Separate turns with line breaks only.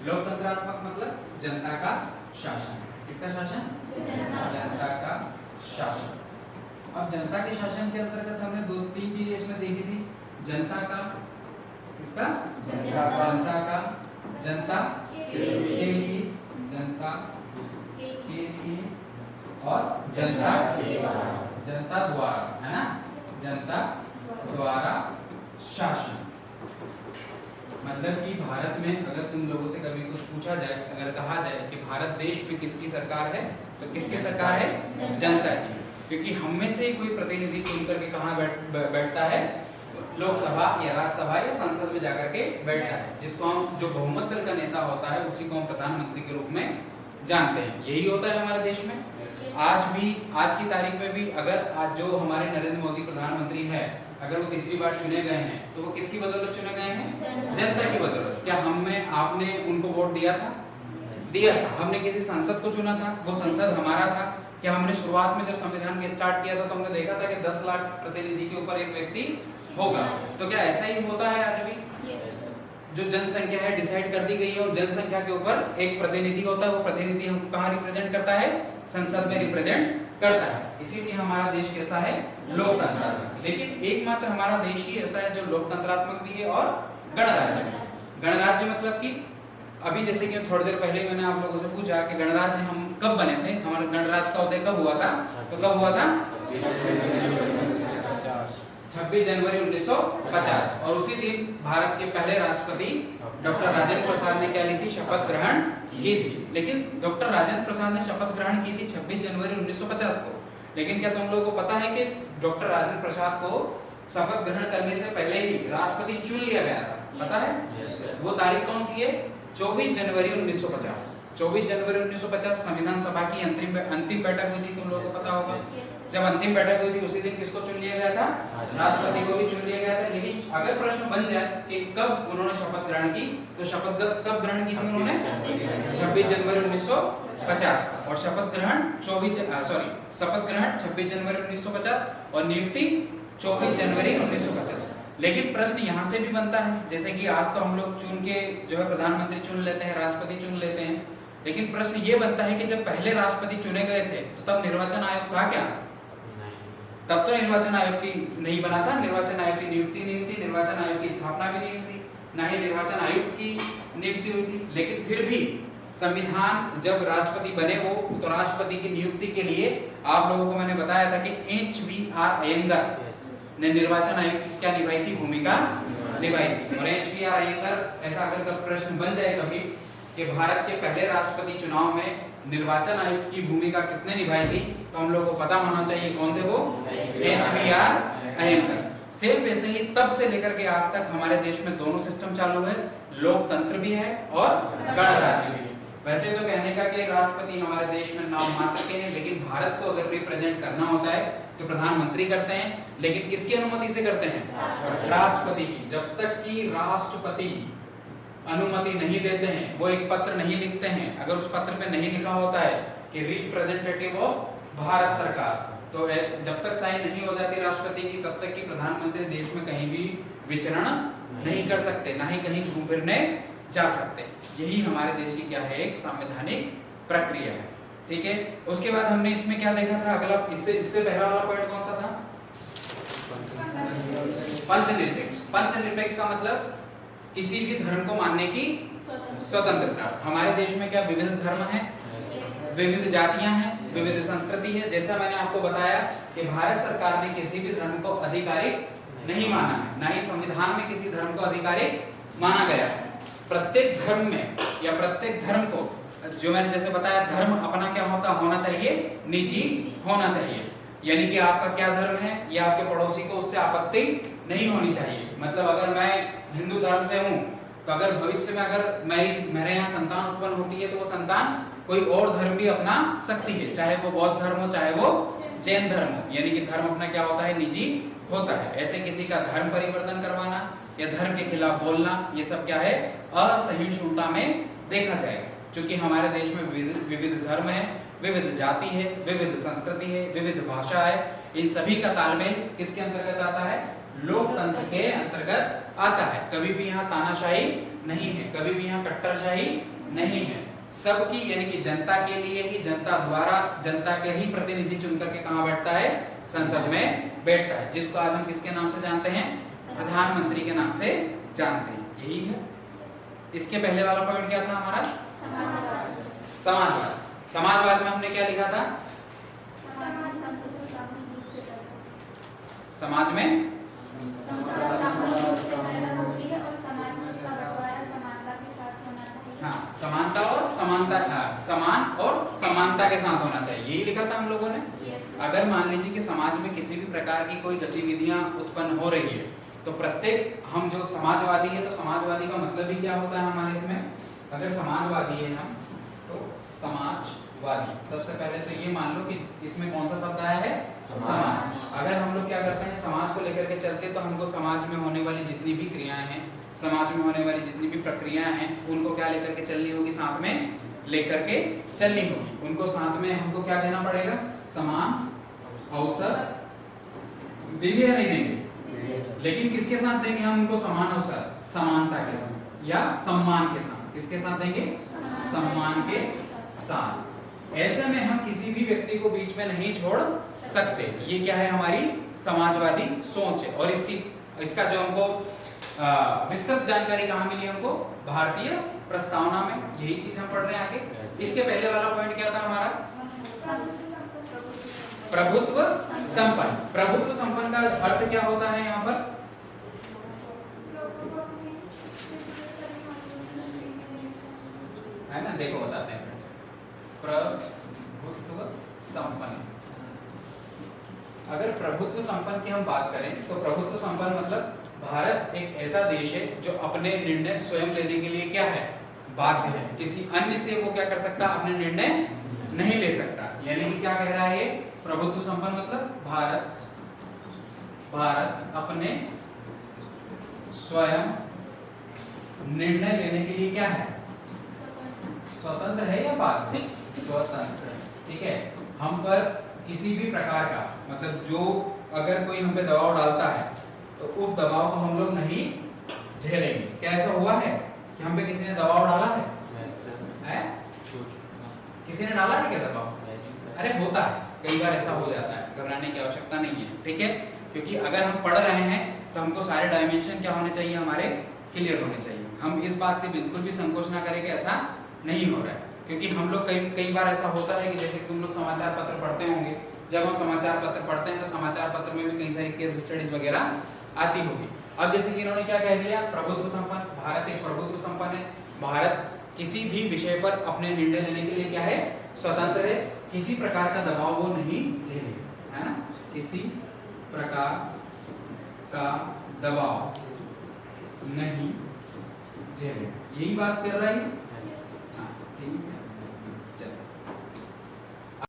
लोकतंत्रात्मक मतलब जनता का शासन। किसका शासन? जनता का शासन। अब जनता के शासन के अंतर्गत हमने दो तीन चीजें इसमें देखी थी। जनता का, किसका? जनता का, जनता के लिए, जनता के लिए और जनता द्वारा, है ना? जनता द्वारा शासन। मतलब कि भारत में अगर तुम लोगों से कभी कुछ पूछा जाए, अगर कहा जाए कि भारत देश में किसकी सरकार है, तो किसकी सरकार है? जनता की। क्योंकि हम में से कोई प्रतिनिधि चुन करके कहाँ बैठता है? लोकसभा या राज्यसभा या संसद में जाकर के बैठता है, जिसको हम, जो बहुमत दल का नेता होता है, उसी को हम प्रधानमंत्री के रूप में जानते हैं। यही होता है हमारे देश में। आज भी, आज की तारीख में भी अगर आज जो हमारे नरेंद्र मोदी प्रधानमंत्री है, अगर वो तीसरी बार चुने गए हैं, तो वो किसकी बदौलत चुने गए हैं? जनता की बदौलत। क्या हमें, आपने उनको वोट दिया था? दिया था। हमने किसी संसद को चुना था, वो संसद हमारा था। क्या हमने शुरुआत में जब संविधान के स्टार्ट किया था तो हमने देखा था कि 10 लाख प्रतिनिधि के ऊपर एक व्यक्ति होगा? तो क्या ऐसा ही होता है आज भी? जो जनसंख्या है डिसाइड कर दी गई है और जनसंख्या के ऊपर एक प्रतिनिधि होता है, वो प्रतिनिधि हमको कहाँ रिप्रेजेंट करता है? संसद में रिप्रेजेंट करता है। इसीलिए हमारा देश कैसा है? लोकतंत्रात्मक। लेकिन एकमात्र हमारा देश ही ऐसा है जो लोकतंत्रात्मक भी है और गणराज्य भी। गणराज्य मतलब कि अभी जैसे कि थोड़ी देर पहले मैंने आप लोगों से पूछा कि गणराज्य हम कब बने थे, हमारा गणराज्य का उदय कब हुआ था? तो कब हुआ था? 26 जनवरी 1950। और उसी दिन भारत के पहले राष्ट्रपति डॉक्टर राजेंद्र प्रसाद ने क्या ली थी? शपथ ग्रहण की थी। लेकिन डॉक्टर राजेंद्र प्रसाद ने शपथ ग्रहण की थी 26 जनवरी 1950 को। लेकिन क्या तुम लोगों को पता है कि डॉक्टर राजेंद्र प्रसाद को शपथ ग्रहण करने से पहले ही राष्ट्रपति चुन लिया गया था? पता है? वो तारीख कौन सी है? 24 जनवरी 1950। 24 जनवरी 1950 संविधान सभा की अंतिम बैठक हुई थी, तुम लोगों को पता होगा। जब अंतिम बैठक हुई थी उसी दिन किसको चुन लिया गया था? राष्ट्रपति को भी चुन लिया गया था। लेकिन अगर प्रश्न बन जाए कि कब उन्होंने शपथ ग्रहण की, तो शपथ कब ग्रहण की थी उन्होंने? 26 जनवरी 1950 को। और शपथ ग्रहण 26 जनवरी 1950 और नियुक्ति 24 जनवरी 1950। लेकिन प्रश्न यहाँ से भी बनता है, जैसे कि आज तो हम लोग चुन के जो है प्रधानमंत्री चुन लेते हैं, राष्ट्रपति चुन लेते हैं। लेकिन प्रश्न ये बनता है कि जब पहले राष्ट्रपति चुने गए थे तो तब निर्वाचन आयोग था क्या? तब तो निर्वाचन आयोग की नहीं बना था। निर्वाचन आयोग की नियुक्ति नहीं हुई थी, निर्वाचन आयोग की स्थापना भी नहीं हुई थी, ना ही निर्वाचन आयुक्त की नियुक्ति हुई थी। लेकिन फिर भी संविधान जब राष्ट्रपति बने वो, तो राष्ट्रपति की नियुक्ति के लिए आप लोगों को मैंने बताया था कि HVR अयंगर ने निर्वाचन आयोग की क्या निभाई थी? भूमिका निभाई थी। और HVR अयंगर, ऐसा अगर प्रश्न बन जाए कभी कि भारत के पहले राष्ट्रपति चुनाव में निर्वाचन आयोग की भूमिका किसने निभाई थी, तो हम लोगों को पता होना चाहिए कौन थे वो? HVR अयंगर। सेम वैसे ही तब से लेकर के आज तक हमारे देश में दोनों सिस्टम चालू है, लोकतंत्र भी है और गणराज्य भी है। वैसे तो कहने का कि राष्ट्रपति हमारे देश में नाम मात्र के हैं, लेकिन भारत को अगर रिप्रेजेंट करना होता है तो प्रधानमंत्री करते हैं। लेकिन किसकी अनुमति से करते हैं? राष्ट्रपति की। जब तक कि राष्ट्रपति अनुमति नहीं देते हैं, वो एक पत्र नहीं लिखते हैं, अगर उस पत्र में नहीं लिखा होता है कि रिप्रेजेंटेटिव ऑफ भारत सरकार, तो जब तक साइन नहीं हो जाती राष्ट्रपति की, तब तक कि प्रधानमंत्री देश में कहीं भी विचरण नहीं कर सकते, ना ही कहीं घूम फिरने जा सकते। यही हमारे देश की क्या है? एक संवैधानिक प्रक्रिया है। ठीक है। उसके बाद हमने इसमें क्या देखा था? अगला, इससे पहला वाला पॉइंट कौन सा था? पंथ निरपेक्ष। पंथ निरपेक्ष का मतलब किसी भी धर्म को मानने की स्वतंत्रता। हमारे देश में क्या विविध धर्म है, विविध जातियां हैं, विविध संस्कृति है। जैसा मैंने आपको बताया कि भारत सरकार ने किसी भी धर्म को आधिकारिक नहीं माना है, ना ही संविधान में किसी धर्म को आधिकारिक माना गया है। प्रत्येक धर्म में या प्रत्येक धर्म को, जो मैंने जैसे बताया, धर्म अपना क्या होना चाहिए? निजी होना चाहिए। यानी कि आपका क्या धर्म है या आपके पड़ोसी को उससे आपत्ति नहीं होनी चाहिए। मतलब अगर मैं हिंदू धर्म से हूँ, तो अगर भविष्य में अगर मेरे यहाँ संतान उत्पन्न होती है, तो वो संतान कोई और धर्म भी अपना सकती है, चाहे वो बौद्ध धर्म हो, चाहे वो जैन धर्म हो। यानी कि धर्म अपना क्या होता है? निजी होता है। ऐसे किसी का धर्म परिवर्तन करवाना या धर्म के खिलाफ बोलना, ये सब क्या है? असहिष्णुता में देखा जाएगा। क्योंकि हमारे देश में विविध धर्म है, विविध जाति है, विविध संस्कृति है, विविध भाषा है। इन सभी का तालमेल किसके अंतर्गत आता है? लोकतंत्र के अंतर्गत आता है। कभी भी यहाँ तानाशाही नहीं है, कभी भी यहाँ कट्टरशाही नहीं है। सबकी यानी कि जनता के लिए ही, जनता द्वारा, जनता के ही प्रतिनिधि चुन करके कहां बैठता है? संसद में बैठता है, जिसको आज हम किसके नाम से जानते हैं? प्रधानमंत्री के नाम से जानते हैं। यही है। इसके पहले वाला पॉइंट क्या था हमारा? समाजवाद। समाजवाद में हमने क्या लिखा था? समाज में हाँ, समानता और समानता, समान और समानता के साथ होना चाहिए, यही लिखा था हम लोगों ने। अगर मान लीजिए कि समाज में किसी भी प्रकार की कोई गतिविधियां उत्पन्न हो रही है, तो प्रत्येक, हम जो समाजवादी है, तो समाजवादी का मतलब ही क्या होता है हमारे इसमें? अगर समाजवादी है हम, तो समाजवादी, सबसे पहले तो ये मान लो कि इसमें कौन सा शब्द आया है? समाज। अगर हम लोग क्या करते हैं, समाज को लेकर के चलते, तो हमको समाज में होने वाली जितनी भी क्रियाएं हैं, समाज में होने वाली जितनी भी प्रक्रियाएं हैं, उनको क्या लेकर के चलनी होगी? साथ में लेकर के चलनी होगी। उनको साथ में हमको क्या देना पड़ेगा? समान अवसर देंगे या नहीं देंगे? लेकिन किसके साथ देंगे हम उनको समान अवसर? समानता के साथ या सम्मान के साथ। किसके साथ देंगे? सम्मान के साथ। ऐसे में हम किसी भी व्यक्ति को बीच में नहीं छोड़ सकते। ये क्या है? हमारी समाजवादी सोच है। और इसका जो हमको विस्तृत जानकारी कहाँ मिली हमको? भारतीय प्रस्तावना में। यही चीज हम पढ़ रहे हैं आगे। इसके पहले वाला पॉइंट क्या था हमारा? प्रभुत्व संपन्न। प्रभुत्व संपन्न का अर्थ क्या होता है यहाँ पर? है ना, देखो बताते हैं फिर से। प्रभुत्व संपन्न, अगर प्रभुत्व संपन्न की हम बात करें, तो प्रभुत्व संपन्न मतलब भारत एक ऐसा देश है जो अपने निर्णय स्वयं लेने के लिए क्या है? बाध्य है। किसी अन्य से वो क्या कर सकता? अपने निर्णय नहीं ले सकता। यानी कि क्या कह रहा है ये? प्रभुत्व संपन्न मतलब भारत अपने स्वयं निर्णय लेने के लिए क्या है? स्वतंत्र है या बाध्य? स्वतंत्र। ठीक है। हम पर किसी भी प्रकार का, मतलब जो अगर कोई हम पे दबाव डालता है, तो उस दबाव को हम लोग नहीं झेलेंगे। क्या ऐसा हुआ है कि हम पे किसी ने दबाव डाला है? किसी ने डाला है क्या दबाव? अरे होता है, कई बार ऐसा हो जाता है, घबराने की आवश्यकता नहीं है। ठीक है, क्योंकि अगर हम पढ़ रहे हैं तो हमको सारे डायमेंशन क्या होने चाहिए? हमारे क्लियर होने चाहिए। हम इस बात से बिल्कुल भी संकोच ना करें कि ऐसा नहीं हो रहा है, क्योंकि हम लोग कई बार ऐसा होता है कि जैसे तुम लोग समाचार पत्र पढ़ते होंगे, जब हम समाचार पत्र पढ़ते हैं तो समाचार पत्र में भी कई सारी केस स्टडीज वगैरह आती होगी। अब जैसे कि इन्होंने क्या कह दिया? प्रभुत्व संपन्न। भारत एक प्रभुत्व संपन्न है। भारत किसी भी विषय पर अपने निर्णय लेने के लिए क्या है? स्वतंत्र है। किसी प्रकार का दबाव वो नहीं झेले, है ना? किसी प्रकार का दबाव नहीं झेले, यही बात कर रहा है।